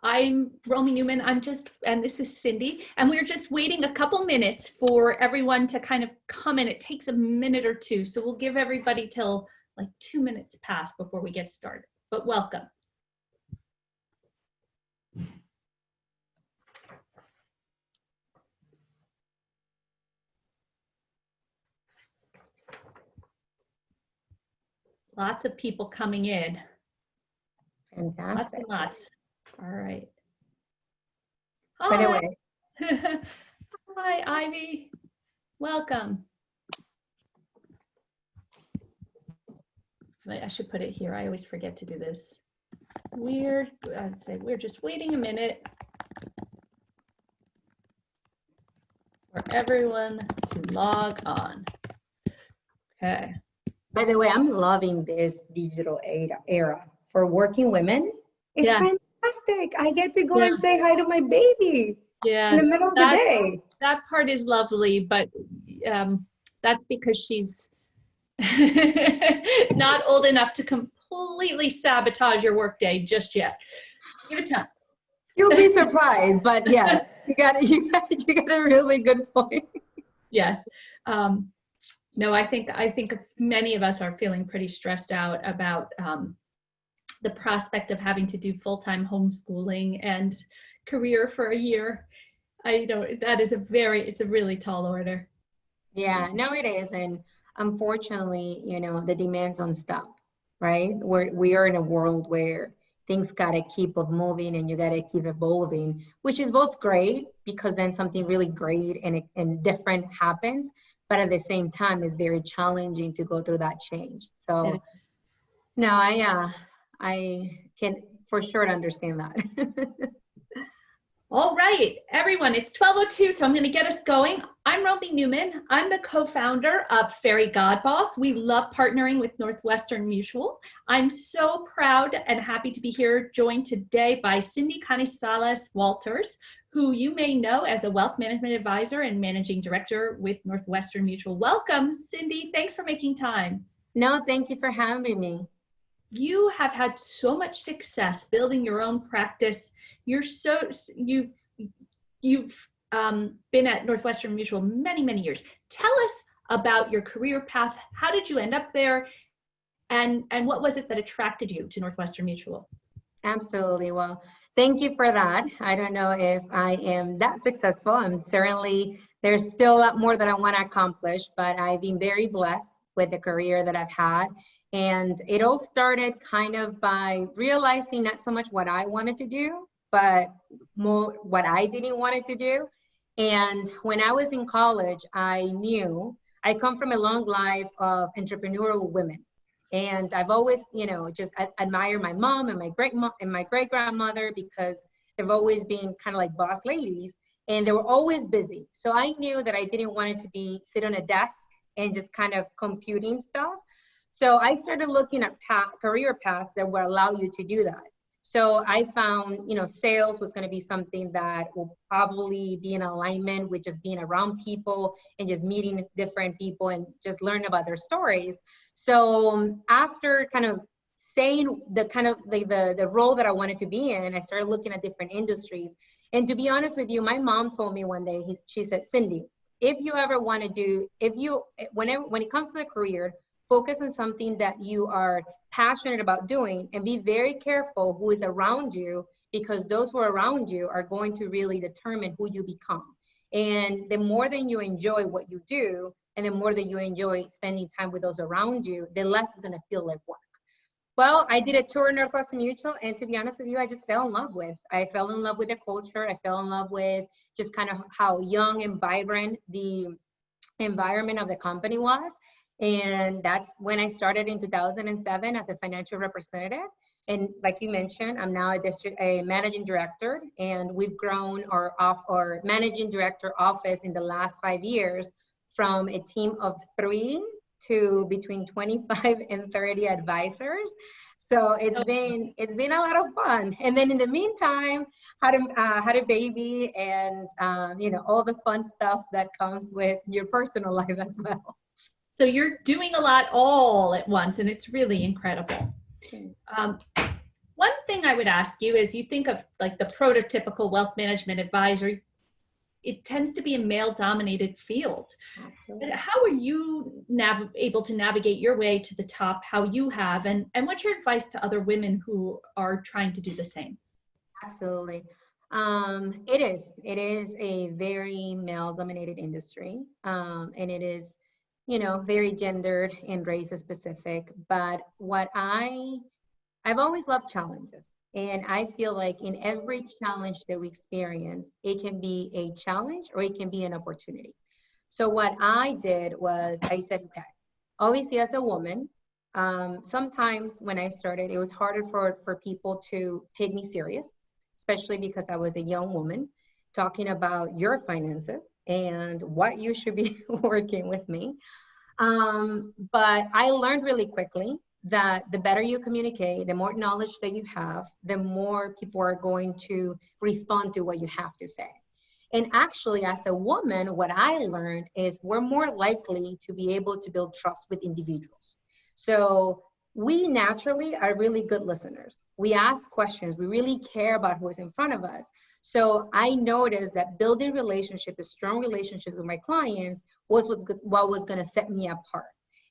I'm Romy Newman. And this is Sindy. And we're just waiting a couple minutes for everyone to kind of come in. It takes a minute or two. So we'll give everybody till like 2 minutes past before we get started. But welcome. Lots of people coming in. Fantastic. Lots and lots. All right. By the way. Hi, Ivy. Welcome. I should put it here. I always forget to do this. We're just waiting a minute for everyone to log on. Okay. By the way, I'm loving this digital era for working women. It's fantastic. I get to go and say hi to my baby in the middle of the day. That part is lovely, but that's because she's not old enough to completely sabotage your workday just yet. Give it time. You'll be surprised, but yes, you got a really good point. Yes. No, I think many of us are feeling pretty stressed out about the prospect of having to do full-time homeschooling and career for a year. It's a really tall order. Yeah, no, it is. And unfortunately, the demands don't stop, right? We are in a world where things gotta keep moving and you gotta keep evolving, which is both great because then something really great and different happens. But at the same time, it's very challenging to go through that change. So, no, I can for sure understand that. All right, everyone, it's 12:02, so I'm going to get us going. I'm Romy Newman. I'm the co-founder of Fairy Godboss. We love partnering with Northwestern Mutual. I'm so proud and happy to be here, joined today by Sindy Canizales Walters, who you may know as a wealth management advisor and managing director with Northwestern Mutual. Welcome, Sindy. Thanks for making time. No, thank you for having me. You have had so much success building your own practice. You've been at Northwestern Mutual many years. Tell us about your career path. How did you end up there? And what was it that attracted you to Northwestern Mutual? Absolutely. Well, thank you for that. I don't know if I am that successful. There's still a lot more that I want to accomplish, but I've been very blessed with the career that I've had. And it all started kind of by realizing not so much what I wanted to do, but more what I didn't want it to do. And when I was in college, I knew I come from a long life of entrepreneurial women. And I've always, just admired my mom and my great grandmother because they've always been kind of like boss ladies and they were always busy. So I knew that I didn't want it to be sit on a desk and just kind of computing stuff. So I started looking at career paths that would allow you to do that. So I found, sales was going to be something that will probably be in alignment with just being around people and just meeting different people and just learn about their stories. So after kind of saying the role that I wanted to be in, I started looking at different industries. And to be honest with you, my mom told me one day, she said, Sindy, if you ever want to do, when it comes to the career, focus on something that you are passionate about doing and be very careful who is around you because those who are around you are going to really determine who you become. And the more that you enjoy what you do and the more that you enjoy spending time with those around you, the less it's going to feel like work. Well, I did a tour in Northwestern Mutual, and to be honest with you, I just fell in love with the culture. I fell in love with just kind of how young and vibrant the environment of the company was. And that's when I started in 2007 as a financial representative. And like you mentioned, I'm now a managing director, and we've grown our managing director office in the last 5 years from a team of 3 to between 25 and 30 advisors. So it's been a lot of fun. And then in the meantime, had a baby and all the fun stuff that comes with your personal life as well. So you're doing a lot all at once, and it's really incredible. One thing I would ask you is, you think of like the prototypical wealth management advisor, it tends to be a male-dominated field. Absolutely. How are you able to navigate your way to the top, how you have, and what's your advice to other women who are trying to do the same? Absolutely. It is a very male-dominated industry, and it is, very gendered and race specific. But I've always loved challenges. And I feel like in every challenge that we experience, it can be a challenge or it can be an opportunity. So what I did was I said, okay, obviously as a woman, sometimes when I started, it was harder for people to take me serious, especially because I was a young woman talking about your finances and what you should be working with me. But I learned really quickly that the better you communicate, the more knowledge that you have, the more people are going to respond to what you have to say. And actually, as a woman, what I learned is we're more likely to be able to build trust with individuals. So we naturally are really good listeners. We ask questions. We really care about who is in front of us. So I noticed that building relationships, strong relationships with my clients was what was going to set me apart.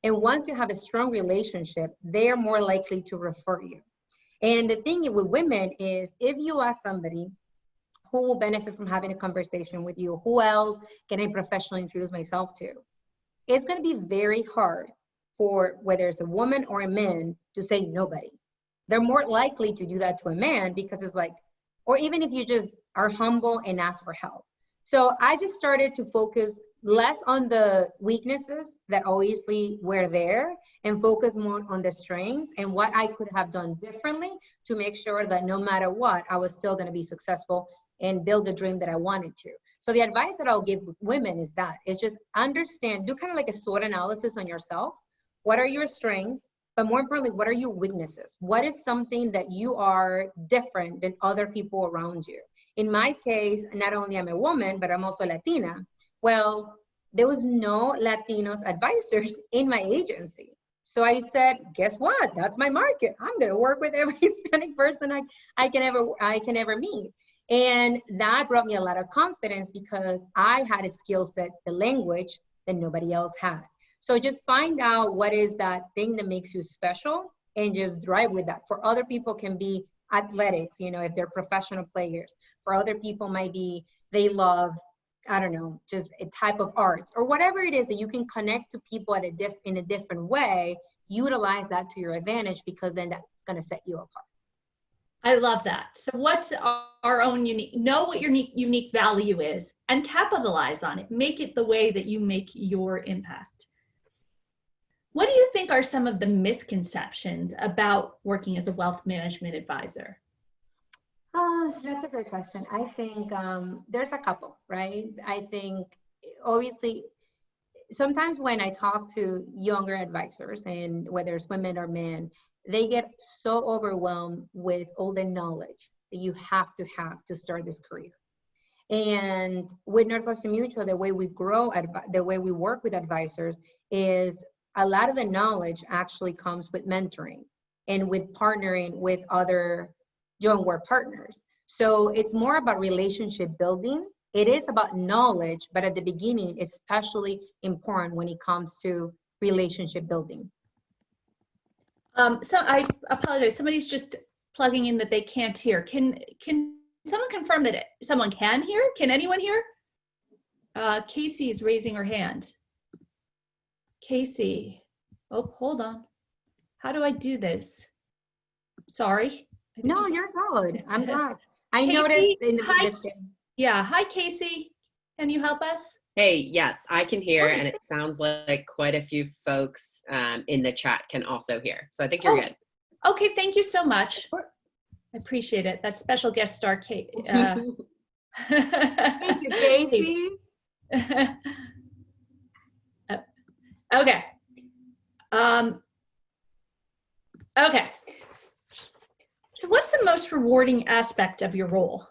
And once you have a strong relationship, they are more likely to refer you. And the thing with women is, if you ask somebody who will benefit from having a conversation with you, who else can I professionally introduce myself to? It's going to be very hard for whether it's a woman or a man to say nobody. They're more likely to do that to a man because it's like, or even if you just are humble and ask for help. So I just started to focus less on the weaknesses that obviously were there and focus more on the strengths and what I could have done differently to make sure that no matter what, I was still going to be successful and build the dream that I wanted to. So the advice that I'll give women is just understand, do kind of like a SWOT analysis on yourself. What are your strengths? But more importantly, what are your weaknesses? What is something that you are different than other people around you? In my case, not only am I a woman, but I'm also Latina. Well, there was no Latinos advisors in my agency. So I said, guess what? That's my market. I'm going to work with every Hispanic person I can ever meet. And that brought me a lot of confidence because I had a skill set, the language that nobody else had. So just find out what is that thing that makes you special and just drive with that. For other people can be athletics, if they're professional players. For other people might be, they love, I don't know, just a type of arts or whatever it is that you can connect to people in a different way. Utilize that to your advantage because then that's going to set you apart. I love that. So what's our own unique, know what your unique value is and capitalize on it. Make it the way that you make your impact. What do you think are some of the misconceptions about working as a wealth management advisor? That's a great question. I think there's a couple, right? I think obviously sometimes when I talk to younger advisors, and whether it's women or men, they get so overwhelmed with all the knowledge that you have to start this career. And with Northwestern Mutual, the way we the way we work with advisors is a lot of the knowledge actually comes with mentoring and with partnering with other joint work partners. So it's more about relationship building. It is about knowledge, but at the beginning, it's especially important when it comes to relationship building. So I apologize. Somebody's just plugging in that they can't hear. Can someone confirm that someone can hear? Can anyone hear? Casey is raising her hand. Casey. Oh, hold on. How do I do this? Sorry. No, you're good. I'm glad. I Casey, noticed in the hi. Yeah. Hi, Casey. Can you help us? Hey, yes, I can hear, and it sounds like quite a few folks in the chat can also hear. So I think you're good. Okay, thank you so much. I appreciate it. That special guest star, Kate. Thank you, Casey. Okay. Okay. So what's the most rewarding aspect of your role?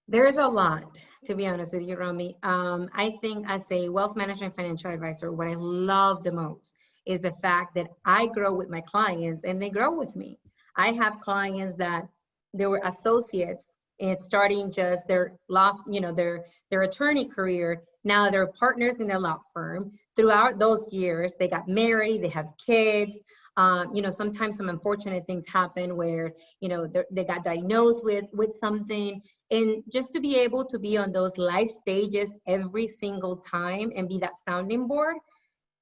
There's a lot, to be honest with you, Romy. I think as a wealth management financial advisor, what I love the most is the fact that I grow with my clients and they grow with me. I have clients that they were associates and starting just their law, their attorney career. Now they're partners in a law firm. Throughout those years, they got married, they have kids. Sometimes some unfortunate things happen where, they got diagnosed with something. And just to be able to be on those life stages every single time and be that sounding board,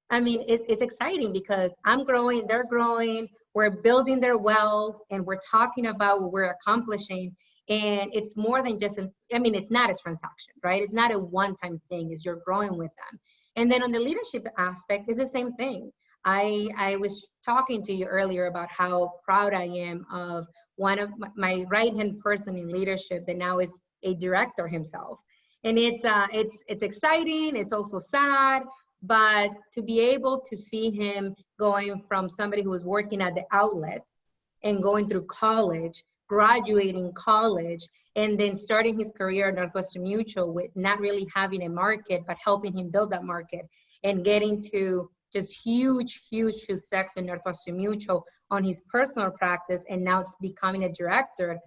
I mean, it's exciting because I'm growing, they're growing, we're building their wealth, and we're talking about what we're accomplishing. And it's more than just, it's not a transaction, right? It's not a one-time thing, it's you're growing with them. And then on the leadership aspect, it's the same thing. I was talking to you earlier about how proud I am of one of my right-hand person in leadership that now is a director himself. And it's exciting, it's also sad, but to be able to see him going from somebody who was working at the outlets and going through college, graduating college, and then starting his career at Northwestern Mutual with not really having a market, but helping him build that market and getting to just huge success in Northwestern Mutual on his personal practice, and now it's becoming a director.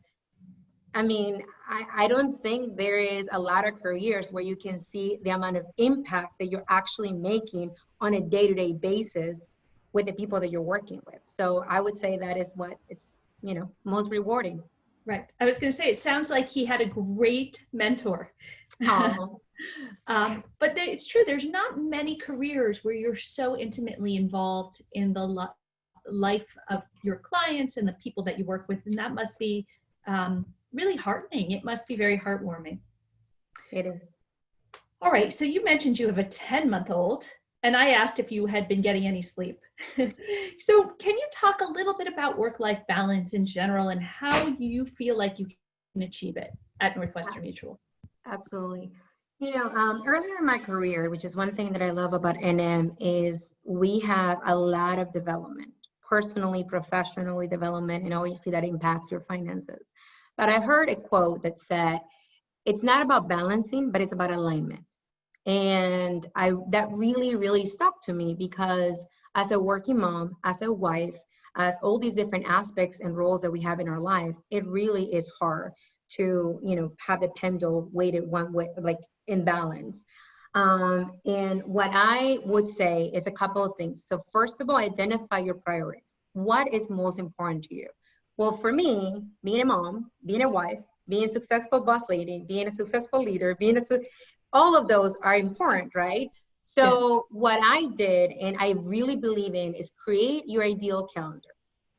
I mean, I don't think there is a lot of careers where you can see the amount of impact that you're actually making on a day-to-day basis with the people that you're working with. So I would say that is what it's, most rewarding. Right. I was going to say, it sounds like he had a great mentor. But it's true, there's not many careers where you're so intimately involved in the life of your clients and the people that you work with. And that must be really heartening. It must be very heartwarming. It is. All right. So you mentioned you have a 10-month-old, and I asked if you had been getting any sleep. So can you talk a little bit about work-life balance in general and how you feel like you can achieve it at Northwestern Mutual? Absolutely. Earlier in my career, which is one thing that I love about NM, is we have a lot of development, personally, professionally development, and obviously that impacts your finances. But I heard a quote that said, it's not about balancing, but it's about alignment. And that really stuck to me, because as a working mom, as a wife, as all these different aspects and roles that we have in our life, it really is hard to, have the pendulum weighted one way, like in balance. And what I would say is a couple of things. So first of all, identify your priorities. What is most important to you? Well, for me, being a mom, being a wife, being a successful boss lady, being a successful leader, all of those are important, right? So what I did, and I really believe in, is create your ideal calendar.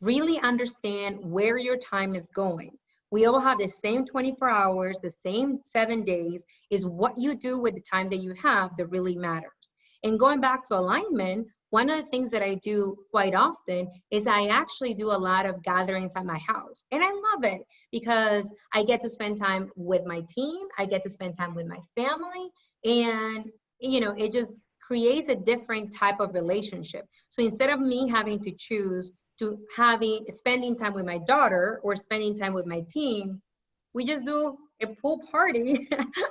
Really understand where your time is going. We all have the same 24 hours, the same 7 days. Is what you do with the time that you have that really matters. And going back to alignment, one of the things that I do quite often is I actually do a lot of gatherings at my house. And I love it because I get to spend time with my team. I get to spend time with my family. And, it just creates a different type of relationship. So instead of me having to choose to spending time with my daughter or spending time with my team, we just do a pool party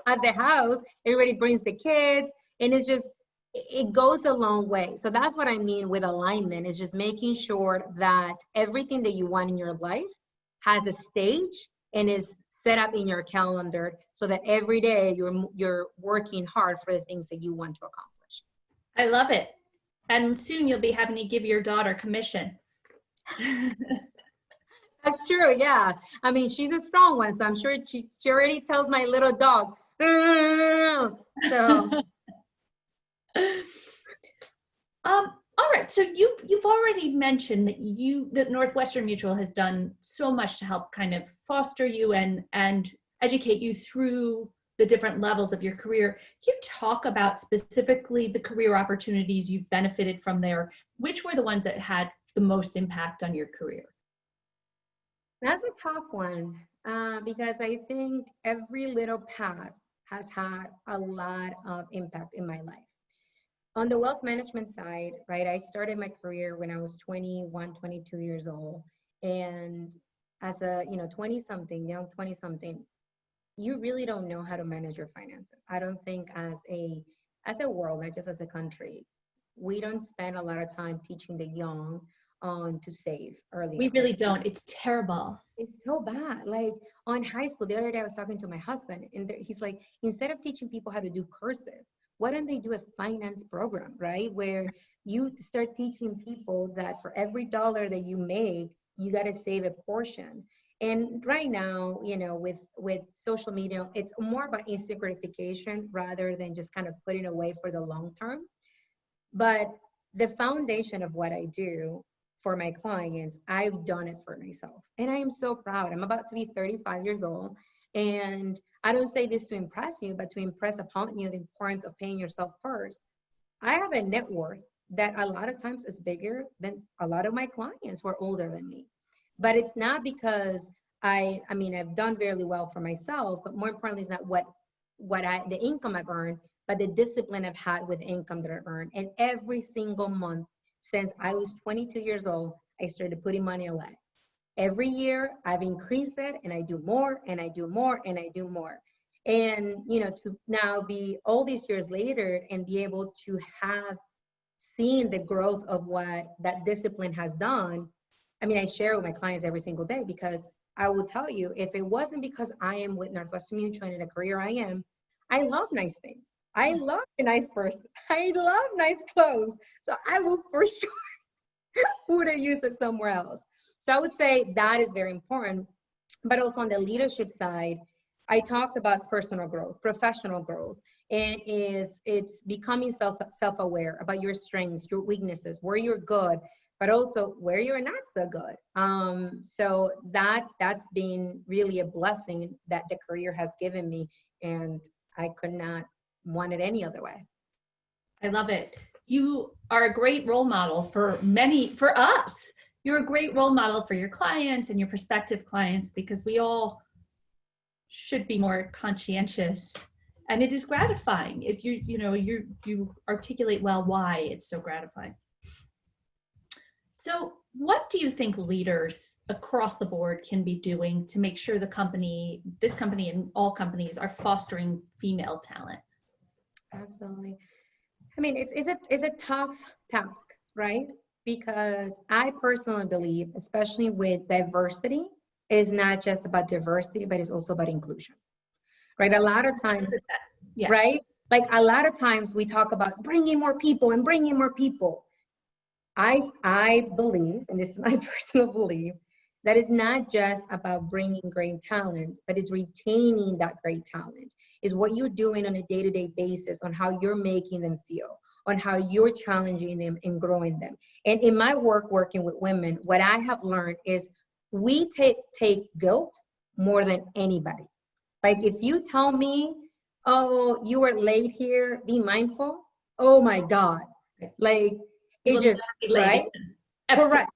at the house. Everybody brings the kids, and it goes a long way. So that's what I mean with alignment, is just making sure that everything that you want in your life has a stage and is set up in your calendar, so that every day you're working hard for the things that you want to accomplish. I love it. And soon you'll be having to give your daughter commission. That's true. Yeah. I mean, she's a strong one, so I'm sure she already tells my little dog. So. All right. So you've already mentioned that Northwestern Mutual has done so much to help kind of foster you and educate you through the different levels of your career. Can you talk about specifically the career opportunities you've benefited from there? Which were the ones that had the most impact on your career? That's a tough one, because I think every little path has had a lot of impact in my life. On the wealth management side, right, I started my career when I was 21, 22 years old. And as a, 20-something, young 20-something, you really don't know how to manage your finances. I don't think as a world, not just as a country, we don't spend a lot of time teaching the young on to save early We on. really don't. It's terrible. It's so bad. Like on high school, the other day I was talking to my husband, and he's like, instead of teaching people how to do cursive, why don't they do a finance program, right? Where you start teaching people that for every dollar that you make, you got to save a portion. And right now, you know, with social media, it's more about instant gratification rather than just kind of putting away for the long term. But the foundation of what I do for my clients, I've done it for myself. And I am so proud. I'm about to be 35 years old. And I don't say this to impress you, but to impress upon you the importance of paying yourself first. I have a net worth that a lot of times is bigger than a lot of my clients who are older than me. But it's not because I mean, I've done fairly well for myself, but more importantly, it's not the income I've earned, but the discipline I've had with income that I've earned. And every single month since I was 22 years old, I started putting money away. Every year I've increased it, and I do more and I do more and I do more. And, you know, to now be all these years later and be able to have seen the growth of what that discipline has done. I mean, I share with my clients every single day, because I will tell you, if it wasn't because I am with Northwestern Mutual and in the career I am, I love nice things. I love a nice person. I love nice clothes. So I will for sure would have used it somewhere else. So I would say that is very important. But also on the leadership side, I talked about personal growth, professional growth, and it's becoming self-aware about your strengths, your weaknesses, where you're good, but also where you're not so good. So that's been really a blessing that the career has given me, and I could not want it any other way. I love it. You are a great role model for us. You're a great role model for your clients and your prospective clients, because we all should be more conscientious, and it is gratifying if you articulate well why it's so gratifying. So what do you think leaders across the board can be doing to make sure this company and all companies are fostering female talent? Absolutely. I mean, it's a tough task, right? Because I personally believe, especially with diversity, is not just about diversity, but it's also about inclusion, right? A lot of times, yeah. Right? Like a lot of times we talk about bringing more people and bringing more people. I believe, and this is my personal belief, that it's not just about bringing great talent, but it's retaining that great talent. Is what you're doing on a day-to-day basis, on how you're making them feel, on how you're challenging them and growing them. And in my work working with women, what I have learned is we take guilt more than anybody. Like if you tell me, oh, you were late here, be mindful. Oh my God. Like it just, right? Correct.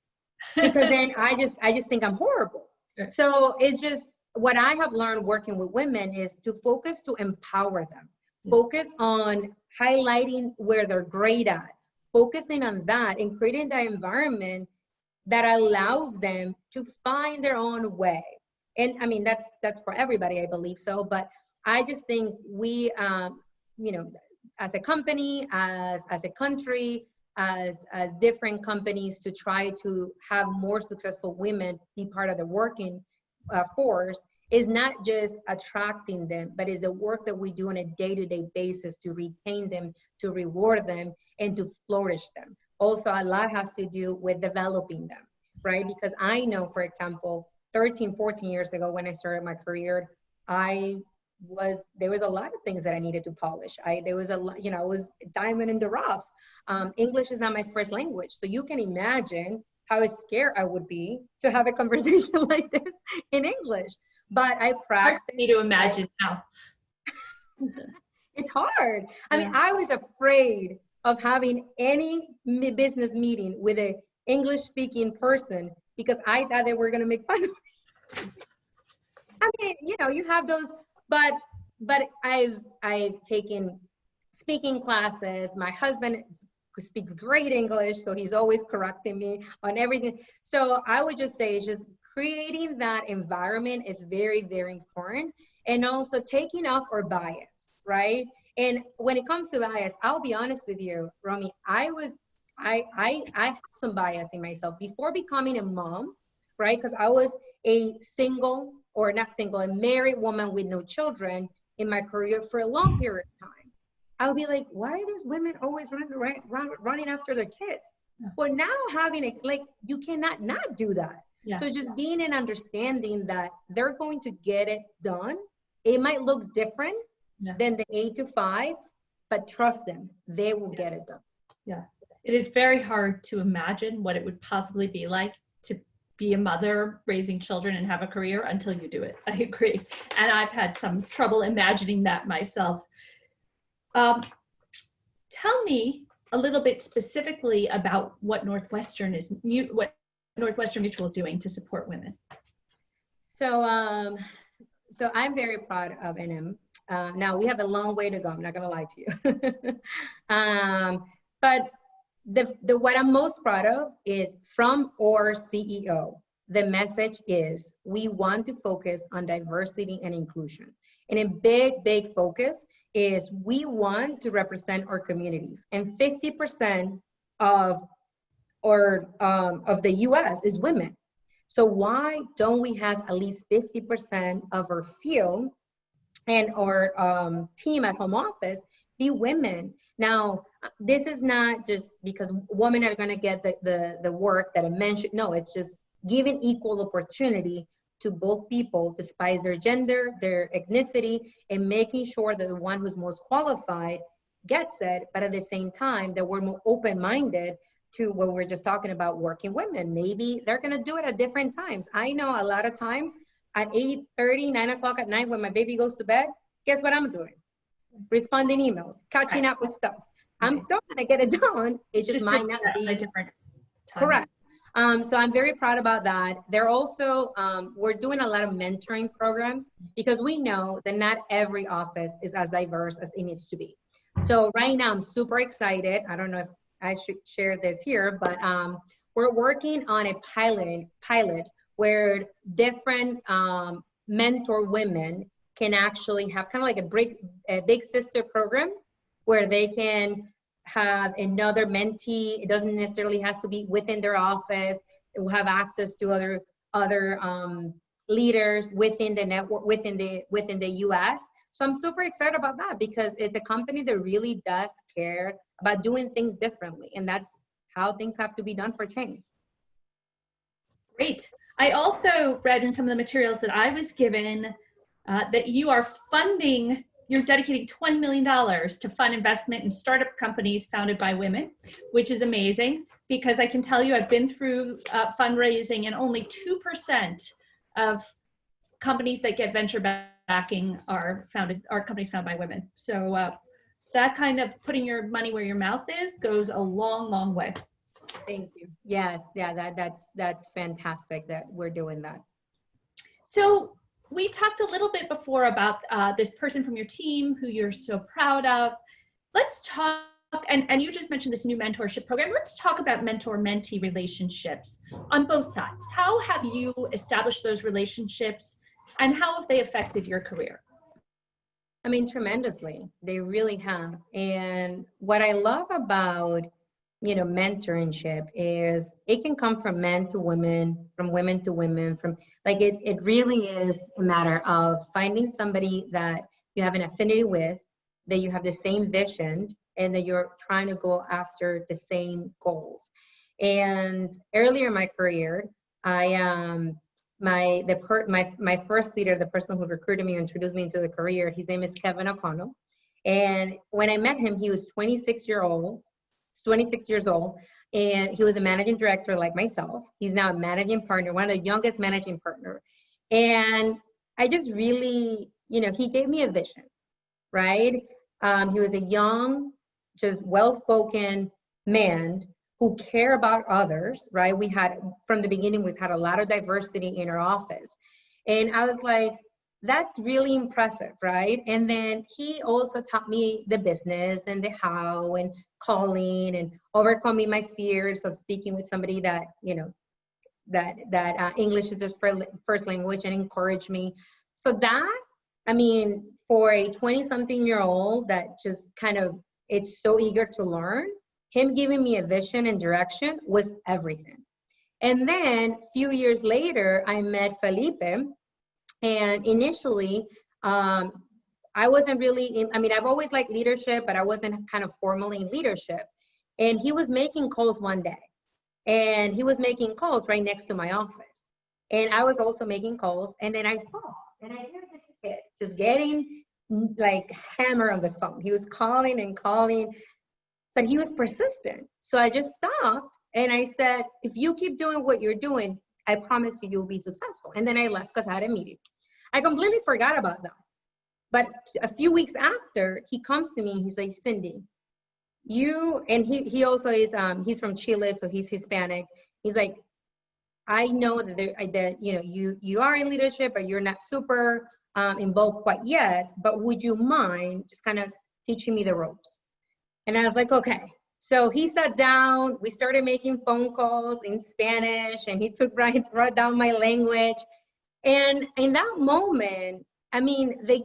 Because then I just think I'm horrible. So it's just, what I have learned working with women is to focus, to empower them. Focus on highlighting where they're great at, focusing on that and creating that environment that allows them to find their own way. And I mean, that's for everybody, I believe so. But I just think we, as a company, as a country, as different companies, to try to have more successful women be part of the working force, is not just attracting them, but is the work that we do on a day-to-day basis to retain them, to reward them, and to flourish them. Also, a lot has to do with developing them, right? Because I know, for example, 13, 14 years ago when I started my career, there was a lot of things that I needed to polish. There was it was diamond in the rough. English is not my first language. So you can imagine how scared I would be to have a conversation like this in English. But I practiced. Hard for me to imagine now. It's hard. I mean, I was afraid of having any business meeting with an English speaking person because I thought they were going to make fun of me. I mean, you have those, but I've taken speaking classes. My husband speaks great English, so he's always correcting me on everything. So I would just say, it's just creating that environment is very, very important. And also taking off our bias, right? And when it comes to bias, I'll be honest with you, Romy, I was I have some bias in myself before becoming a mom, right? Because I was a single, or not single, a married woman with no children in my career for a long period of time. I would be like, why are these women always running after their kids? Yeah. But now having it, like, you cannot not do that. Yeah. So just being an understanding that they're going to get it done. It might look different than the 8 to 5, but trust them, they will get it done. Yeah. It is very hard to imagine what it would possibly be like to be a mother raising children and have a career until you do it. I agree. And I've had some trouble imagining that myself. Tell me a little bit specifically about what Northwestern Mutual is doing to support women. So, so I'm very proud of NM. Now we have a long way to go. I'm not gonna lie to you. But the what I'm most proud of is from our CEO. The message is we want to focus on diversity and inclusion. And a big focus is we want to represent our communities. And 50% of the US is women. So why don't we have at least 50% of our field and our team at home office be women? Now, this is not just because women are going to get the work that I mentioned. No, it's just giving equal opportunity to both people despite their gender, their ethnicity, and making sure that the one who's most qualified gets it, but at the same time that we're more open-minded to what we're just talking about, working women. Maybe they're gonna do it at different times. I know a lot of times at 8:30, 9 o'clock at night when my baby goes to bed, guess what I'm doing? Responding emails, catching up with stuff. I'm still gonna get it done. It just might not be a different time. Correct. So I'm very proud about that. They're also, we're doing a lot of mentoring programs because we know that not every office is as diverse as it needs to be. So right now I'm super excited. I don't know if I should share this here, but we're working on a pilot where different mentor women can actually have kind of like a big sister program where they can have another mentee. It doesn't necessarily has to be within their office. It will have access to other leaders within the network, within the US. So I'm super excited about that because it's a company that really does care about doing things differently. And that's how things have to be done for change. Great. I also read in some of the materials that I was given that you are you're dedicating $20 million to fund investment in startup companies founded by women, which is amazing because I can tell you I've been through fundraising and only 2% of companies that get venture backing are companies founded by women. So that kind of putting your money where your mouth is goes a long way. Thank you. Yes, yeah, that's fantastic that we're doing that. So we talked a little bit before about this person from your team who you're so proud of. Let's talk, and you just mentioned this new mentorship program. Let's talk about mentor-mentee relationships on both sides. How have you established those relationships and how have they affected your career? I mean, tremendously. They really have. And what I love about mentorship is it can come from men to women, from women to women, from like it really is a matter of finding somebody that you have an affinity with, that you have the same vision, and that you're trying to go after the same goals. And earlier in my career, my first leader, the person who recruited me and introduced me into the career, his name is Kevin O'Connell. And when I met him, he was 26 years old, and he was a managing director like myself. He's now a managing partner, one of the youngest managing partner. And I just really, he gave me a vision, right? He was a young, just well-spoken man who care about others, right? From the beginning, we've had a lot of diversity in our office. And I was like, that's really impressive, right? And then he also taught me the business and the how and calling and overcoming my fears of speaking with somebody that, that English is their first language, and encouraged me. So that, I mean, for a 20-something-year-old that just kind of, it's so eager to learn, him giving me a vision and direction was everything. And then a few years later, I met Felipe. And initially, I wasn't really I've always liked leadership, but I wasn't kind of formally in leadership. And he was making calls one day. And he was making calls right next to my office. And I was also making calls. And then I paused. And I hear this kid just getting like hammer on the phone. He was calling and calling, but he was persistent. So I just stopped and I said, if you keep doing what you're doing, I promise you, you'll be successful. And then I left because I had a meeting. I completely forgot about that. But a few weeks after, he comes to me, he's like, Sindy, and he also is, he's from Chile, so he's Hispanic. He's like, I know that you are in leadership, but you're not super involved quite yet, but would you mind just kind of teaching me the ropes? And I was like, okay. So he sat down, we started making phone calls in Spanish, and he wrote down my language. And in that moment, I mean, the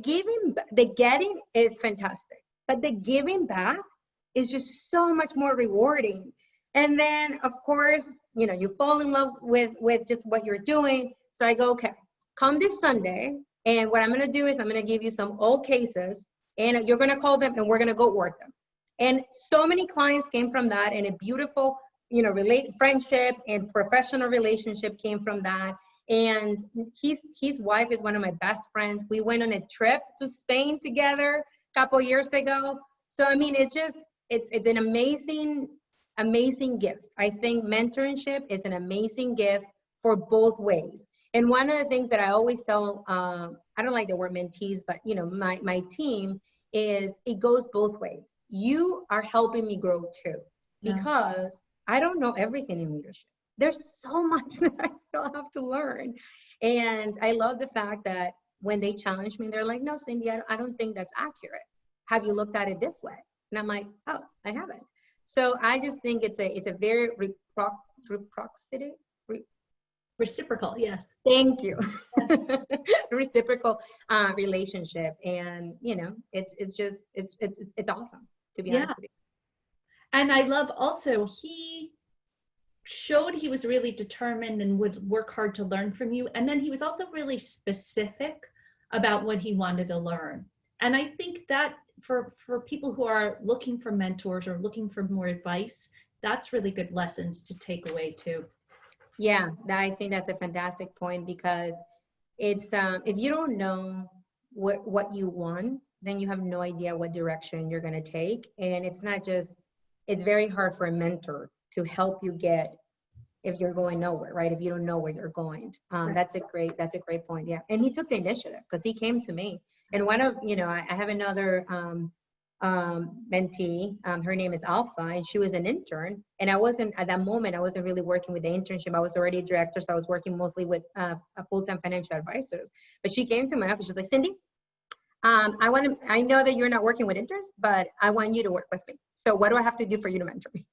getting is fantastic, but the giving back is just so much more rewarding. And then, of course, you fall in love with just what you're doing. So I go, okay, come this Sunday. And what I'm going to do is I'm going to give you some old cases and you're going to call them and we're going to go work them. And so many clients came from that, and a beautiful, friendship and professional relationship came from that. And his wife is one of my best friends. We went on a trip to Spain together a couple years ago. So, I mean, it's an amazing gift. I think mentorship is an amazing gift for both ways. And one of the things that I always tell, I don't like the word mentees, but my team is it goes both ways. You are helping me grow too, because I don't know everything in leadership. There's so much that I still have to learn. And I love the fact that when they challenge me, they're like, no, Sindy, I don't think that's accurate. Have you looked at it this way? And I'm like, oh, I haven't. So I just think it's a very reciprocal, yes. Thank you. Reciprocal relationship. And it's awesome, to be honest with you. And I love also, he showed he was really determined and would work hard to learn from you. And then he was also really specific about what he wanted to learn. And I think that for people who are looking for mentors or looking for more advice, that's really good lessons to take away too. Yeah, I think that's a fantastic point, because it's if you don't know what you want, then you have no idea what direction you're going to take. And it's very hard for a mentor to help you get if you're going nowhere, right? If you don't know where you're going. That's a great point. Yeah. And he took the initiative because he came to me. And one of, I have another mentee, her name is Alpha, and she was an intern. And at that moment, I wasn't really working with the internship. I was already a director, so I was working mostly with a full-time financial advisor. But she came to my office, she's like, Sindy, I know that you're not working with interns, but I want you to work with me. So what do I have to do for you to mentor me?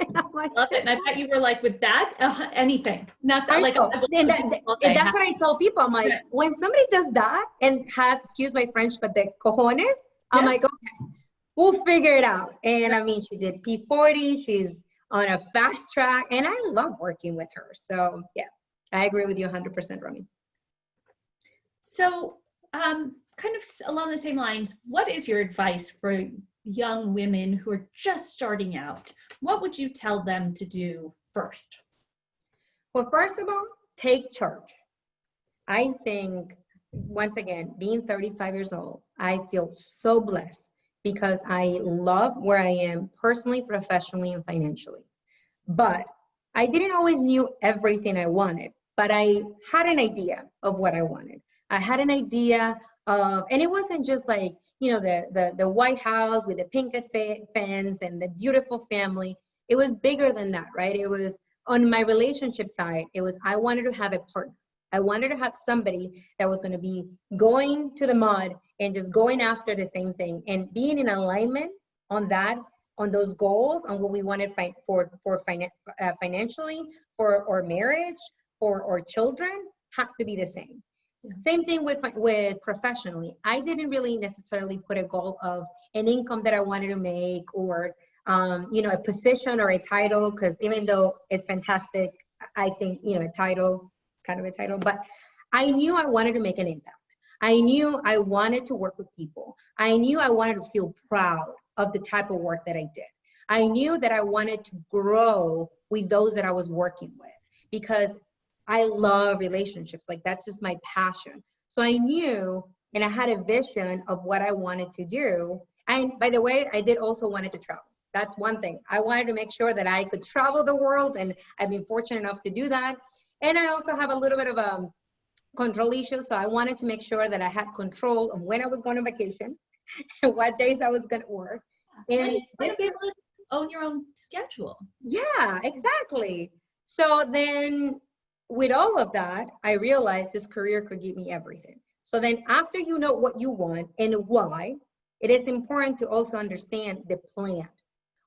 And I'm like, love it. And I bet you were like, with that, anything. Not that like. And that's what I tell people. I'm like, when somebody does that and has, excuse my French, but the cojones, I'm like, okay, we'll figure it out. And I mean, she did P40. She's on a fast track, and I love working with her. So yeah, I agree with you 100%, Romy. So kind of along the same lines, what is your advice for young women who are just starting out? What would you tell them to do first? Well, first of all, take charge. I think, once again, being 35 years old, I feel so blessed because I love where I am personally, professionally, and financially. But I didn't always knew everything I wanted, but I had an idea of what I wanted. I had an idea of, and it wasn't just like, the White House with the picket fence and the beautiful family. It was bigger than that, right? It was on my relationship side. It was, I wanted to have a partner. I wanted to have somebody that was going to be going to the mud and just going after the same thing and being in alignment on that, on those goals, on what we wanted financially, for our marriage, for our children, have to be the same. Yeah. Same thing with professionally. I didn't really necessarily put a goal of an income that I wanted to make or a position or a title, because even though it's fantastic, I think, a title, kind of a title, but I knew I wanted to make an impact. I knew I wanted to work with people. I knew I wanted to feel proud of the type of work that I did. I knew that I wanted to grow with those that I was working with, because I love relationships. Like, that's just my passion. So I knew, and I had a vision of what I wanted to do. And by the way, I did also wanted to travel. That's one thing. I wanted to make sure that I could travel the world, and I've been fortunate enough to do that. And I also have a little bit of a control issue. So I wanted to make sure that I had control of when I was going on vacation, what days I was going to work. And this is own your own schedule. Yeah, exactly. So then with all of that, I realized this career could give me everything. So then after you know what you want and why, it is important to also understand the plan.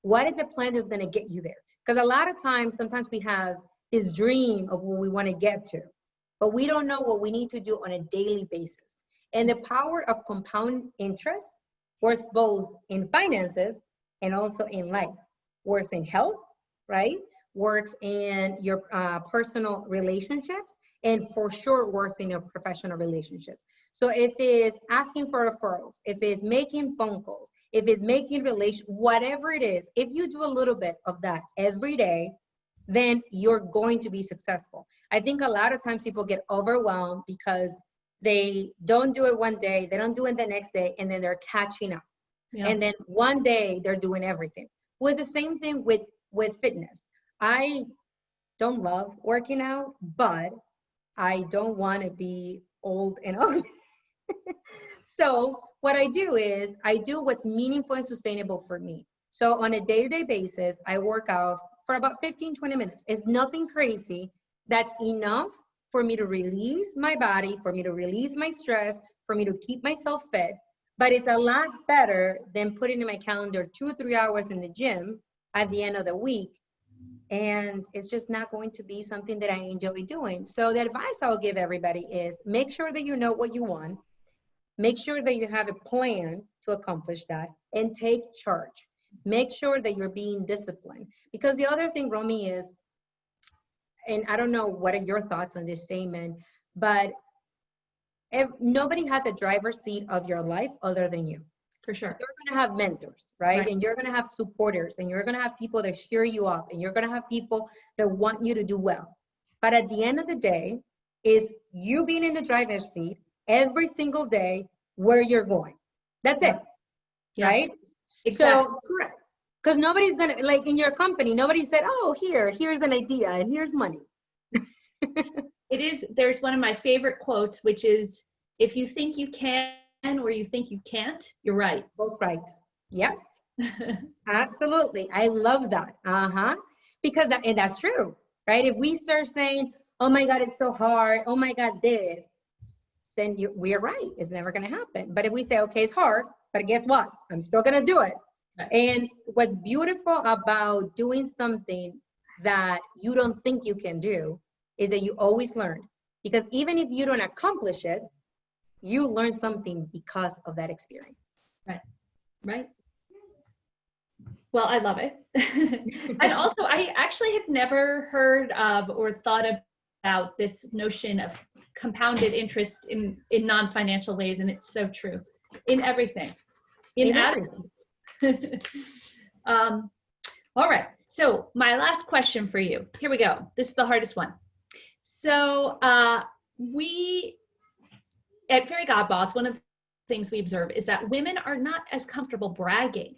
What is the plan that's going to get you there? Because a lot of times, sometimes we have this dream of what we want to get to, but we don't know what we need to do on a daily basis. And the power of compound interest works both in finances and also in life. Works in health, right? Works in your personal relationships, and for sure works in your professional relationships. So if it's asking for referrals, if it's making phone calls, if it's making whatever it is, if you do a little bit of that every day, then you're going to be successful. I think a lot of times people get overwhelmed because they don't do it one day, they don't do it the next day, and then they're catching up. Yeah. And then one day they're doing everything. Well, it's the same thing with fitness. I don't love working out, but I don't want to be old and ugly. So what I do is I do what's meaningful and sustainable for me. So on a day-to-day basis, I work out for about 15, 20 minutes. It's nothing crazy. That's enough for me to release my body, for me to release my stress, for me to keep myself fit. But it's a lot better than putting in my calendar 2 or 3 hours in the gym at the end of the week. And it's just not going to be something that I enjoy doing. So the advice I'll give everybody is make sure that you know what you want. Make sure that you have a plan to accomplish that, and take charge. Make sure that you're being disciplined. Because the other thing, Romy, is, and I don't know what are your thoughts on this statement, but nobody has a driver's seat of your life other than you. For sure. You're going to have mentors, right? And you're going to have supporters, and you're going to have people that cheer you up, and you're going to have people that want you to do well. But at the end of the day, is you being in the driver's seat every single day where you're going. That's it, right? Exactly. So, correct. Because nobody's going to, like in your company, nobody said, oh, here's an idea, and here's money. There's one of my favorite quotes, which is, if you think you can or you think you can't, you're right. Both right. Yes. Absolutely. I love that. Because and that's true, right? If we start saying, oh my God, it's so hard. Oh my God, this, then we're right. It's never going to happen. But if we say, okay, it's hard, but guess what? I'm still going to do it. Right. And what's beautiful about doing something that you don't think you can do is that you always learn. Because even if you don't accomplish it, you learn something because of that experience. Right. Well, I love it. And also, I actually had never heard of or thought about this notion of compounded interest in non-financial ways. And it's so true in everything. In everything. All right. So my last question for you. Here we go. This is the hardest one. So we at Fairy God Boss, one of the things we observe is that women are not as comfortable bragging.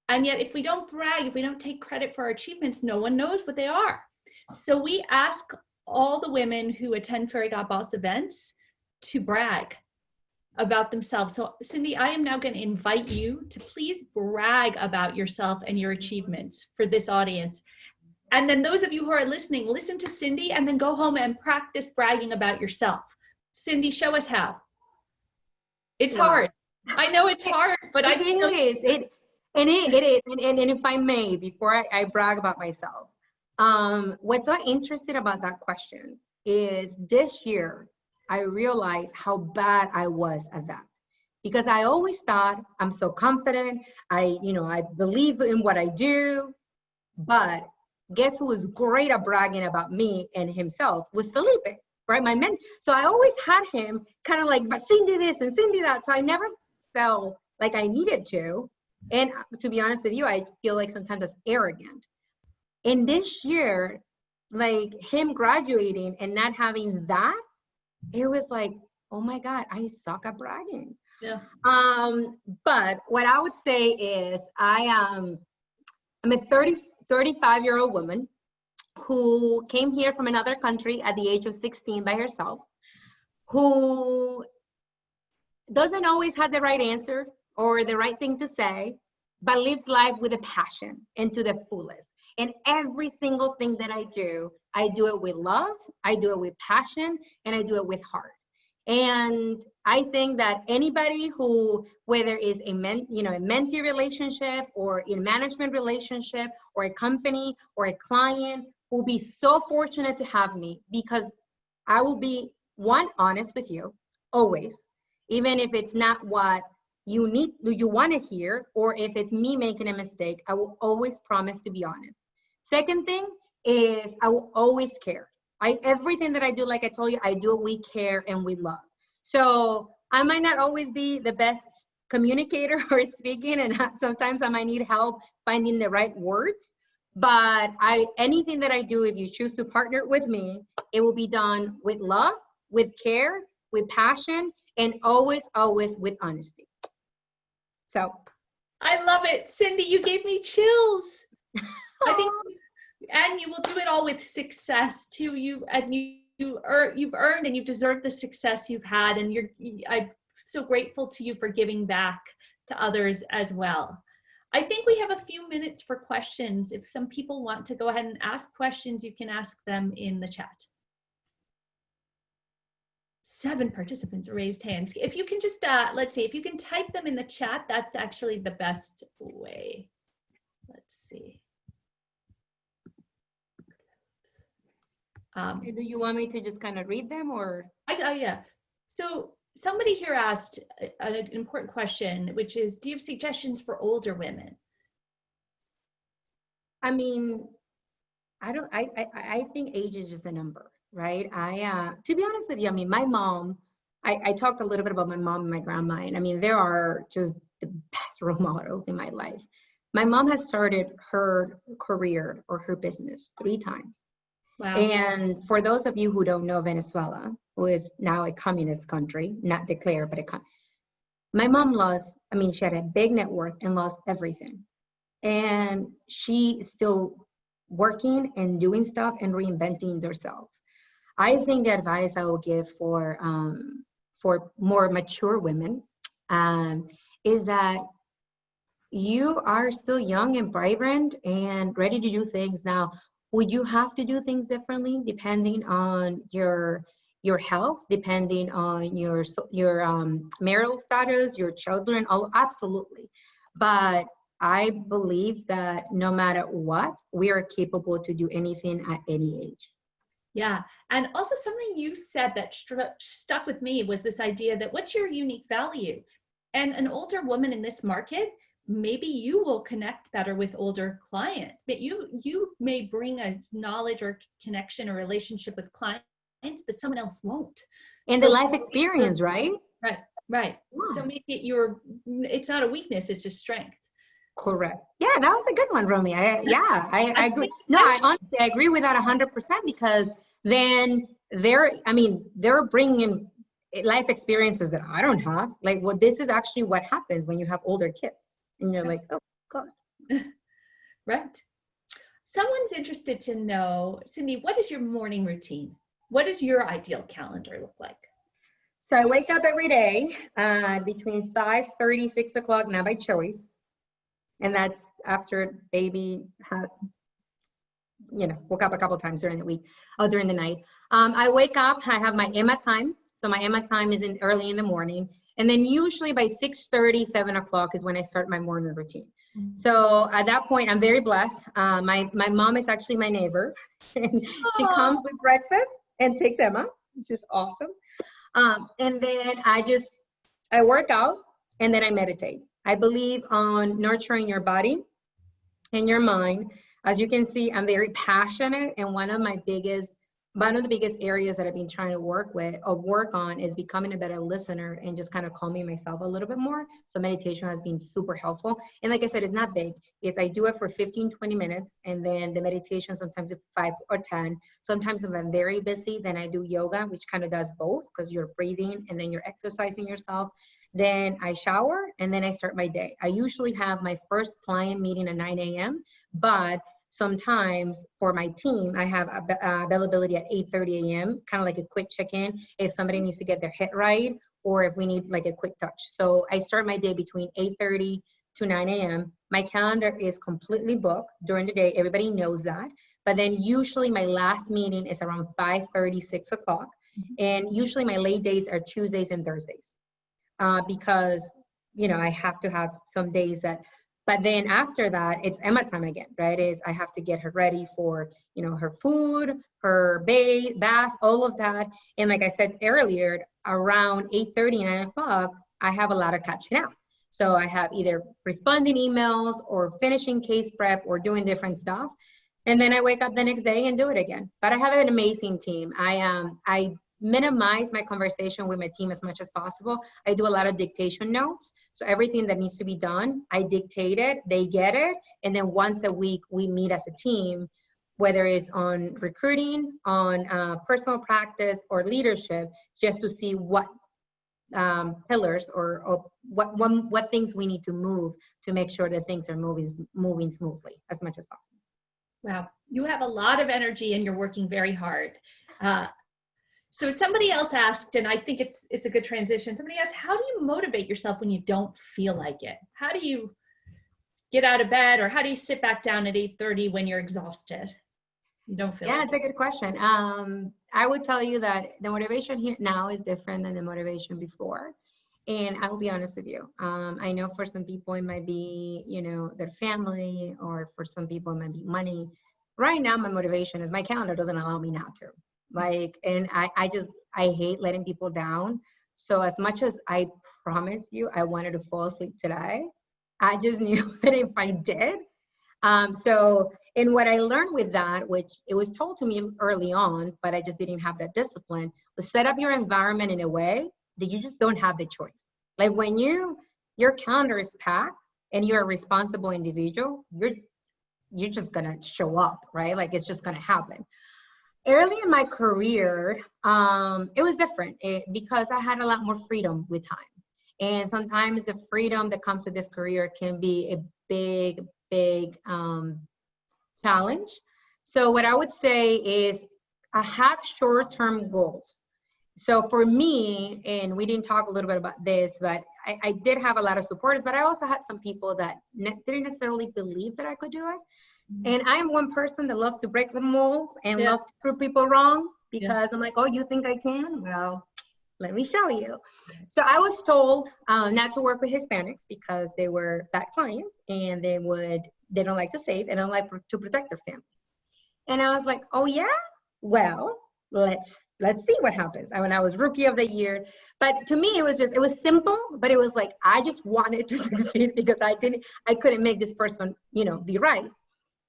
And yet if we don't brag, if we don't take credit for our achievements, no one knows what they are. So we ask all the women who attend Fairy God Boss events to brag about themselves. So Sindy, I am now going to invite you to please brag about yourself and your achievements for this audience. And then those of you who are listening, listen to Sindy and then go home and practice bragging about yourself. Sindy, show us how. It's hard. I know it's hard, but it is. It is. And if I may, before I brag about myself, what's so interesting about that question is this year, I realized how bad I was at that. because I always thought I'm so confident. I believe in what I do. But guess who was great at bragging about me and himself was Felipe, right? My mentor. So I always had him kind of like, but Sindy this and Sindy that. So I never felt like I needed to. And to be honest with you, I feel like sometimes that's arrogant. And this year, like him graduating and not having that, it was like, oh my God, I suck at bragging. Yeah. But what I would say is I'm a 35-year-old woman who came here from another country at the age of 16 by herself, who doesn't always have the right answer or the right thing to say, but lives life with a passion and to the fullest. And every single thing that I do it with love, I do it with passion, and I do it with heart. And I think that anybody who, whether is a mentee relationship or a management relationship or a company or a client, will be so fortunate to have me, because I will be, one, honest with you, always, even if it's not what you want to hear, or if it's me making a mistake, I will always promise to be honest. Second thing is I will always care. Everything that I do, like I told you, I do it with care and with love. So I might not always be the best communicator or speaking, and sometimes I might need help finding the right words. But anything that I do, if you choose to partner with me, it will be done with love, with care, with passion, and always, always with honesty. So I love it. Sindy, you gave me chills. I think, and you will do it all with success too. You've earned and you've deserved the success you've had, and I'm so grateful to you for giving back to others as well. I think we have a few minutes for questions. If some people want to go ahead and ask questions, you can ask them in the chat. 7 participants raised hands. If you can just, let's see, if you can type them in the chat, that's actually the best way. Let's see. Do you want me to just kind of read them, or? Yeah. So somebody here asked an important question, which is, do you have suggestions for older women? I mean, I think age is just a number, right? To be honest with you, I mean, my mom, I talked a little bit about my mom and my grandma, and I mean, there are just the best role models in my life. My mom has started her career or her business 3 times. Wow. And for those of you who don't know Venezuela, who is now a communist country, not declared, but my mom she had a big net worth and lost everything. And she is still working and doing stuff and reinventing herself. I think the advice I will give for more mature women is that you are still young and vibrant and ready to do things. Now, would you have to do things differently depending on your health, depending on your marital status, your children? Oh, absolutely. But I believe that no matter what, we are capable to do anything at any age. Yeah. And also something you said that stuck with me was this idea that what's your unique value? And an older woman in this market, maybe you will connect better with older clients, but you may bring a knowledge or connection or relationship with clients that someone else won't. And so, the life experience, right? Right. Yeah. So make it it's not a weakness, it's just strength. Correct. Yeah, that was a good one, Romy. I agree. No, I honestly agree with that 100%, because then they're bringing life experiences that I don't have. Like, well, this is actually what happens when you have older kids. And you're like, oh, God. Right. Someone's interested to know, Sindy, what is your morning routine? What does your ideal calendar look like? So I wake up every day between 5:30, 6 o'clock, not by choice. And that's after baby has, woke up a couple times during the week, during the night. I wake up, I have my Emma time. So my Emma time is early in the morning. And then usually by 6:30, 7 o'clock is when I start my morning routine. Mm-hmm. So at that point, I'm very blessed. My mom is actually my neighbor. And she comes with breakfast and takes Emma, which is awesome. And then I work out and then I meditate. I believe on nurturing your body and your mind. As you can see, I'm very passionate, and one of the biggest areas that I've been trying to work on is becoming a better listener and just kind of calming myself a little bit more. So meditation has been super helpful. And like I said, it's not big. I do it for 15, 20 minutes, and then the meditation sometimes it's 5 or 10. Sometimes if I'm very busy, then I do yoga, which kind of does both, because you're breathing and then you're exercising yourself. Then I shower, and then I start my day. I usually have my first client meeting at 9 a.m., but sometimes for my team, I have availability at 8:30 a.m., kind of like a quick check-in if somebody needs to get their head right, or if we need like a quick touch. So I start my day between 8:30 to 9 a.m. My calendar is completely booked during the day. Everybody knows that. But then usually my last meeting is around 5:30, 6 o'clock. And usually my late days are Tuesdays and Thursdays because, I have to have some days that. But then after that, it's Emma time again, right? I have to get her ready for, her food, her bath, all of that. And like I said earlier, around 8:30, 9 o'clock, I have a lot of catching up. So I have either responding emails or finishing case prep or doing different stuff. And then I wake up the next day and do it again. But I have an amazing team. I minimize my conversation with my team as much as possible. I do a lot of dictation notes. So everything that needs to be done, I dictate it, they get it. And then once a week, we meet as a team, whether it's on recruiting, on personal practice or leadership, just to see what pillars or what things we need to move to make sure that things are moving smoothly as much as possible. Wow, you have a lot of energy and you're working very hard. So somebody else asked, and I think it's a good transition. Somebody asked, how do you motivate yourself when you don't feel like it? How do you get out of bed, or how do you sit back down at 8:30 when you're exhausted? You don't feel it's a good question. I would tell you that the motivation here now is different than the motivation before. And I will be honest with you. I know for some people it might be, their family, or for some people it might be money. Right now, my motivation is my calendar doesn't allow me not to. And I hate letting people down. So as much as I promised you I wanted to fall asleep today, I just knew that if I did. And what I learned with that, which it was told to me early on, but I just didn't have that discipline, was set up your environment in a way that you just don't have the choice. Like when your calendar is packed and you're a responsible individual, you're just gonna show up, right? Like it's just gonna happen. Early in my career, it was different because I had a lot more freedom with time. And sometimes the freedom that comes with this career can be a big challenge. So what I would say is I have short-term goals. So for me, and we didn't talk a little bit about this, but I did have a lot of supporters, but I also had some people that didn't necessarily believe that I could do it. And I am one person that loves to break the molds and loves to prove people wrong because I'm like, oh, you think I can? Well, let me show you. So I was told not to work with Hispanics because they were bad clients and they don't like to save and don't like to protect their families. And I was like, oh yeah, well, let's see what happens. When I was rookie of the year, but to me it was simple, but it was like I just wanted to succeed because I couldn't make this person be right.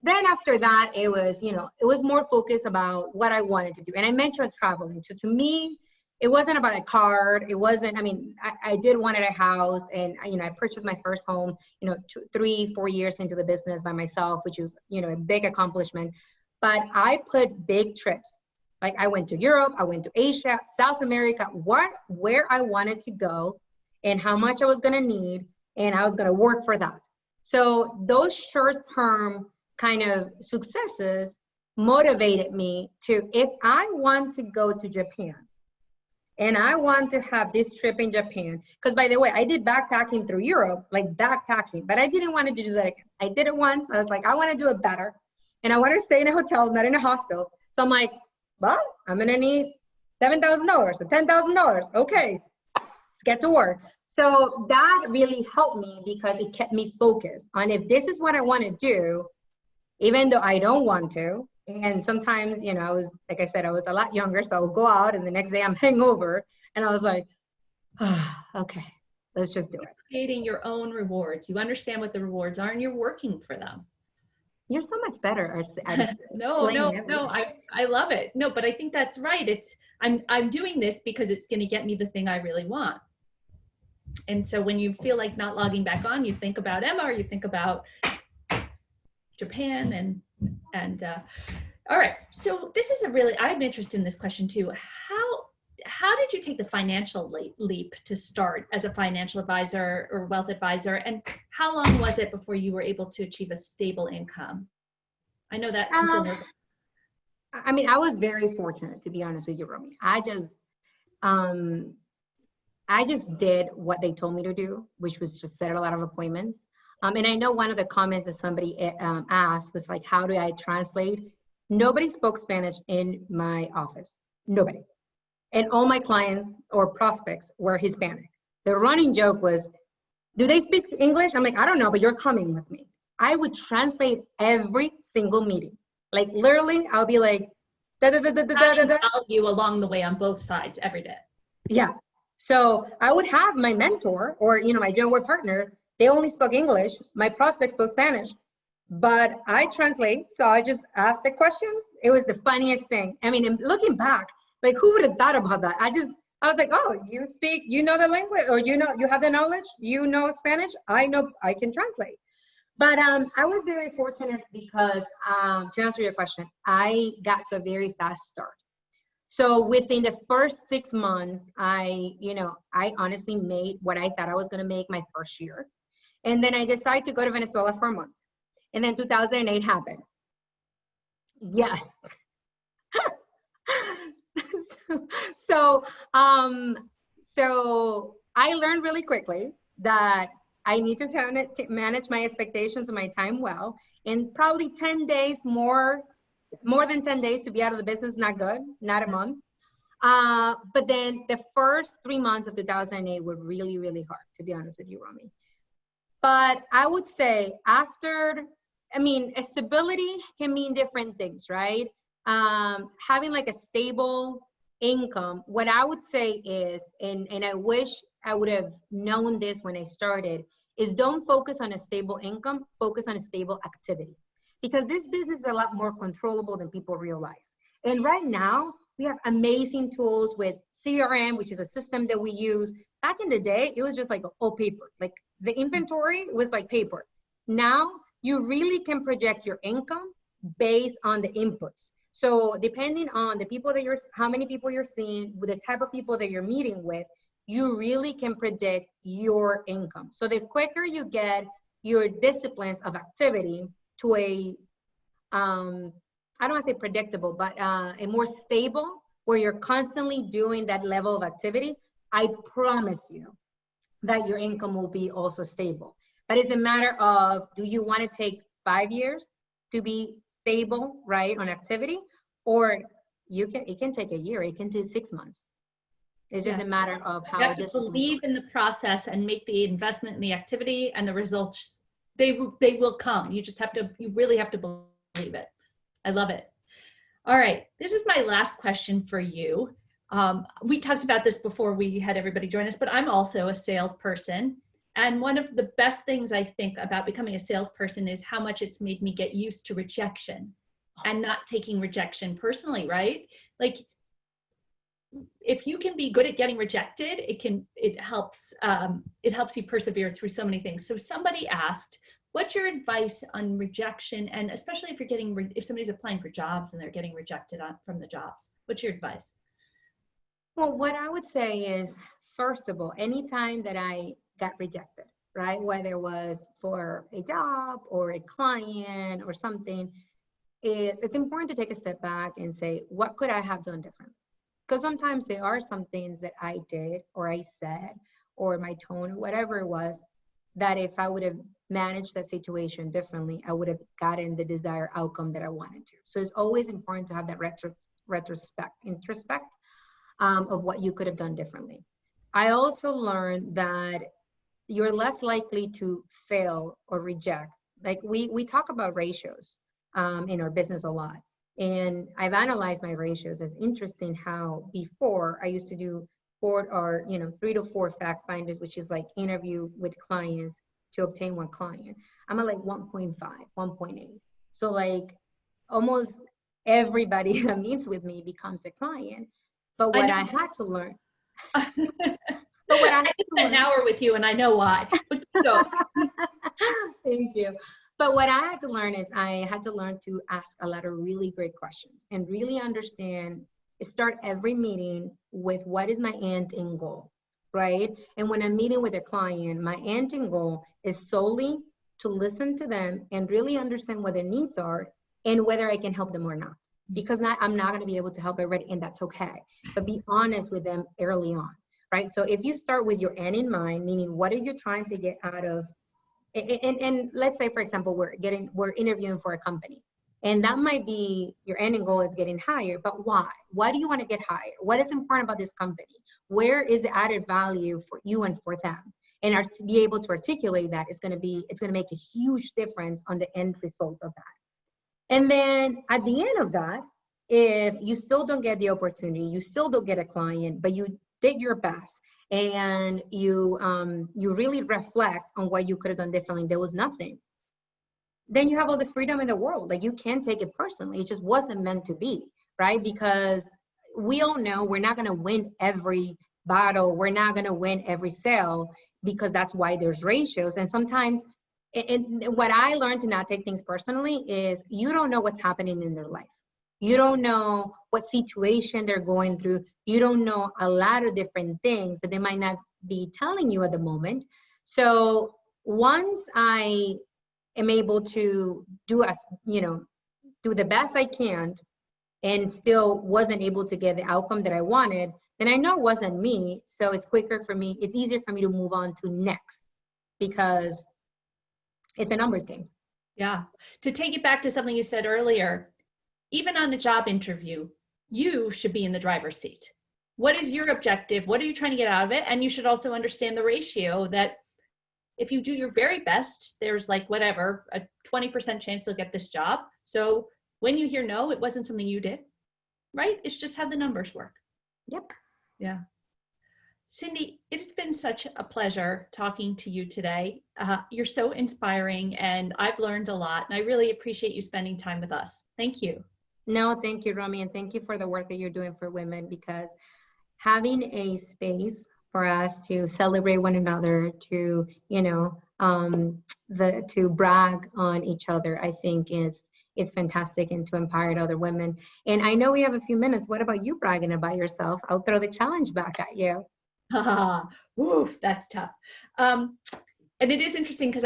Then after that, it was more focused about what I wanted to do. And I mentioned traveling. So to me, it wasn't about a card. It wasn't, I did want a house, and I purchased my first home, 3-4 years into the business by myself, which was, a big accomplishment. But I put big trips. Like I went to Europe, I went to Asia, South America, where I wanted to go and how much I was going to need. And I was going to work for that. So those short-term kind of successes motivated me to, if I want to go to Japan and I want to have this trip in Japan, because by the way, I did backpacking through Europe, like backpacking, but I didn't want to do that again. I did it once. I was like, I want to do it better. And I want to stay in a hotel, not in a hostel. So I'm like, well, I'm going to need $7,000 or $10,000. Okay, let's get to work. So that really helped me because it kept me focused on if this is what I want to do, even though I don't want to. And sometimes, I was, like I said, I was a lot younger, so I would go out and the next day I'm hungover and I was like, oh, okay, Let's just do it. Creating your own rewards. You understand what the rewards are and you're working for them. You're so much better at No, explaining it. I love it. No, but I think that's right. I'm doing this because it's going to get me the thing I really want. And so when you feel like not logging back on, you think about Emma or you think about Japan and all right. So this is I have interest in this question too. How did you take the financial leap to start as a financial advisor or wealth advisor? And how long was it before you were able to achieve a stable income? I know that. I mean, I was very fortunate, to be honest with you, Romy. I just did what they told me to do, which was just set a lot of appointments. And I know one of the comments that somebody asked was like, how do I translate? Nobody spoke Spanish in my office. Nobody. And all my clients or prospects were Hispanic. The running joke was, do they speak English? I'm like, I don't know, but you're coming with me. I would translate every single meeting. Like literally, I'll be like, you along the way on both sides every day. Yeah. So I would have my mentor or, my general partner, they only spoke English. My prospects spoke Spanish, but I translate. So I just asked the questions. It was the funniest thing. I mean, looking back, like who would have thought about that? I was like, oh, you know the language, or you have the knowledge, Spanish. I know I can translate. But I was very fortunate because to answer your question, I got to a very fast start. So within the first 6 months, I honestly made what I thought I was going to make my first year. And then I decided to go to Venezuela for a month. And then 2008 happened. Yes. So I learned really quickly that I need to manage my expectations and my time well. And probably 10 days, more than 10 days to be out of the business, not good, not a month. But then the first 3 months of 2008 were really, really hard, to be honest with you, Romy. But I would say stability can mean different things, right? Having like a stable income, what I would say is, and I wish I would have known this when I started, is don't focus on a stable income, focus on a stable activity. Because this business is a lot more controllable than people realize. And right now, we have amazing tools with CRM, which is a system that we use. Back in the day, it was just like all paper. Like the inventory was like paper. Now, you really can project your income based on the inputs. So depending on the people how many people you're seeing, with the type of people that you're meeting with, you really can predict your income. So the quicker you get your disciplines of activity to a, I don't want to say predictable, but a more stable, where you're constantly doing that level of activity, I promise you that your income will be also stable. But it's a matter of, do you want to take 5 years to be stable, right, on activity? Or it can take a year, it can take 6 monhts. It's just a matter of how you have to believe in the process and make the investment in the activity, and the results, they will come. You really have to believe it. I love it. All right, this is my last question for you. We talked about this before we had everybody join us, but I'm also a salesperson. And one of the best things I think about becoming a salesperson is how much it's made me get used to rejection and not taking rejection personally, right? Like, if you can be good at getting rejected, it helps you persevere through so many things. So somebody asked, what's your advice on rejection? And especially if somebody's applying for jobs and they're getting rejected from the jobs, what's your advice? Well, what I would say is, first of all, anytime that I got rejected, right? Whether it was for a job or a client or something, it's important to take a step back and say, what could I have done different? Because sometimes there are some things that I did or I said or my tone or whatever it was, that if I would have managed that situation differently, I would have gotten the desired outcome that I wanted to. So it's always important to have that introspect of what you could have done differently. I also learned that you're less likely to fail or reject. Like we talk about ratios in our business a lot. And I've analyzed my ratios. It's interesting how before I used to do 3 to 4 fact finders, which is like interview with clients to obtain one client. I'm at like 1.5, 1.8. So like almost everybody that meets with me becomes a client. But what I had to learn. But what I spent an hour with you and I know why. So. Thank you. But what I had to learn is I had to learn to ask a lot of really great questions and really understand, start every meeting with what is my end and goal, right? And when I'm meeting with a client, my end and goal is solely to listen to them and really understand what their needs are and whether I can help them or not. Because I'm not going to be able to help everybody, and that's okay. But be honest with them early on. Right? So if you start with your end in mind, meaning what are you trying to get out of, and let's say, for example, we're interviewing for a company, and that might be your end goal is getting hired, but why? Why do you want to get hired? What is important about this company? Where is the added value for you and for them? And to be able to articulate that it's going to make a huge difference on the end result of that. And then at the end of that, if you still don't get the opportunity, you still don't get a client, but you did your best and you really reflect on what you could have done differently, there was nothing, then you have all the freedom in the world. Like, you can't take it personally. It just wasn't meant to be, right? Because we all know we're not going to win every battle. We're not going to win every sale, because that's why there's ratios. And sometimes, and what I learned to not take things personally is you don't know what's happening in their life. You don't know what situation they're going through. You don't know a lot of different things that they might not be telling you at the moment. So once I am able to do the best I can and still wasn't able to get the outcome that I wanted, then I know it wasn't me. So it's easier for me to move on to next, because it's a numbers game. Yeah. To take it back to something you said earlier, even on a job interview, you should be in the driver's seat. What is your objective? What are you trying to get out of it? And you should also understand the ratio that if you do your very best, there's like a 20% chance you'll get this job. So when you hear no, it wasn't something you did, right? It's just how the numbers work. Yep. Yeah. Sindy, it has been such a pleasure talking to you today. You're so inspiring, and I've learned a lot, and I really appreciate you spending time with us. Thank you. No, thank you, Romy, and thank you for the work that you're doing for women, because having a space for us to celebrate one another, to to brag on each other, I think it's fantastic, and to empower other women. And I know we have a few minutes. What about you bragging about yourself? I'll throw the challenge back at you. Oof, that's tough. And it is interesting because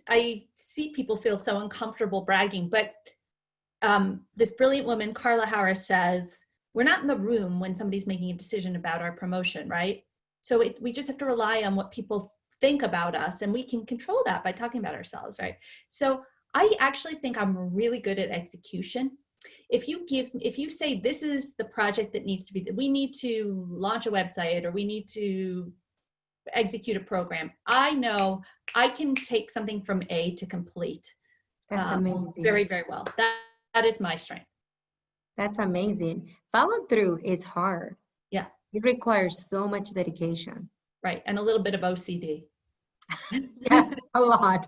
I see people feel so uncomfortable bragging, but this brilliant woman, Carla Harris, says, we're not in the room when somebody's making a decision about our promotion, right? So we just have to rely on what people think about us, and we can control that by talking about ourselves, right? So I actually think I'm really good at execution. If you say this is the project that needs to be, we need to launch a website, or we need to execute a program, I know I can take something from A to complete. That's amazing. Very, very well. That is my strength. That's amazing. Follow through is hard. Yeah. It requires so much dedication. Right. And a little bit of OCD. Yes, a lot.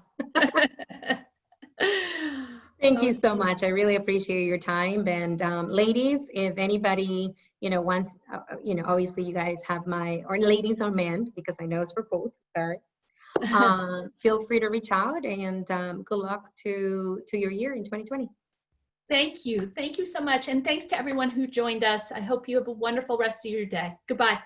Thank you so much. I really appreciate your time. And ladies, if anybody, wants, obviously you guys have or ladies or men, because I know it's for both, sorry. Feel free to reach out, and good luck to your year in 2020. Thank you. Thank you so much. And thanks to everyone who joined us. I hope you have a wonderful rest of your day. Goodbye.